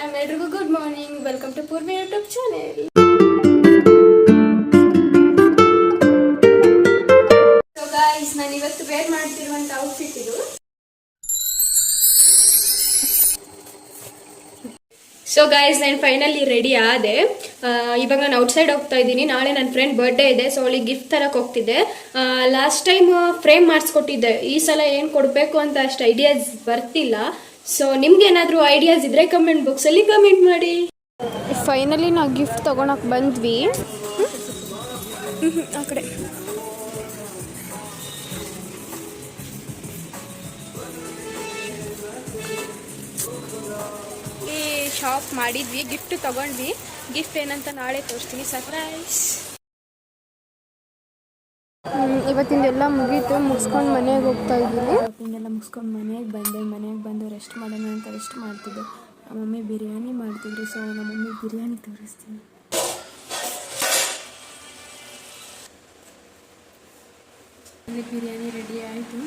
ನಮಸ್ಕಾರ ಎಲ್ರಿಗೂ good morning. Welcome to Purvi YouTube channel. So guys, ನಾನು ಇವತ್ತು ವೇರ್ ಮಾಡ್ತಿರುವಂತ ಔಟ್ಫಿಟ್ ಇದು. ಸೊ ಗೈಸ್, ನಾನು ಫೈನಲಿ ರೆಡಿ ಆದೆ. ಇವಾಗ ನಾನು ಔಟ್ಸೈಡ್ ಹೋಗ್ತಾ ಇದ್ದೀನಿ. ನಾಳೆ ನನ್ನ ಫ್ರೆಂಡ್ ಬರ್ಡೇ ಇದೆ, ಸೊ ಅವಳಿಗೆ ಗಿಫ್ಟ್ ತರಕ್ಕೆ ಹೋಗ್ತಿದ್ದೆ. ಲಾಸ್ಟ್ ಟೈಮ್ ಫ್ರೇಮ್ ಮಾಡಿಸ್ಕೊಟ್ಟಿದ್ದೆ. ಈ ಸಲ ಏನು ಕೊಡಬೇಕು ಅಂತ ಅಷ್ಟು ಐಡಿಯಾಸ್ ಬರ್ತಿಲ್ಲ. ಸೊ ನಿಮ್ಗೆ ಏನಾದರೂ ಐಡಿಯಾಸ್ ಇದ್ರೆ ಕಮೆಂಟ್ ಬಾಕ್ಸಲ್ಲಿ ಕಮೆಂಟ್ ಮಾಡಿ. ಫೈನಲಿ ನಾವು ಗಿಫ್ಟ್ ತೊಗೊಳಕ್ಕೆ ಬಂದ್ವಿ. ಆ ಕಡೆ ಶಾಪ್ ಮಾಡಿದ್ವಿ, ಗಿಫ್ಟ್ ತಗೊಂಡ್ವಿ. ಗಿಫ್ಟ್ ಏನಂತ ನಾಳೆ ತೋರಿಸ್ತೀನಿ, ಸರ್ಪ್ರೈಸ್. ಇವತ್ತಿಂದೆಲ್ಲ ಮುಗೀತು, ಮುಗಿಸ್ಕೊಂಡು ಮನೆಗೆ ಹೋಗ್ತಾ ಇದ್ದೀನಿ. ಇವತ್ತಿಂದೆಲ್ಲ ಮುಗಿಸ್ಕೊಂಡು ಮನೆಗೆ ಬಂದು ರೆಸ್ಟ್ ಮಾಡೋಣ ಅಂತ ರೆಸ್ಟ್ ಮಾಡ್ತಿದ್ದೆ. ನಮ್ಮ ಮಮ್ಮಿ ಬಿರಿಯಾನಿ ಮಾಡ್ತಿದ್ರು, ಸೊ ನಮ್ಮ ಮಮ್ಮಿ ಬಿರಿಯಾನಿ ತೋರಿಸ್ತೀನಿ. ಇಲ್ಲಿ ಬಿರಿಯಾನಿ ರೆಡಿ ಆಯಿತು.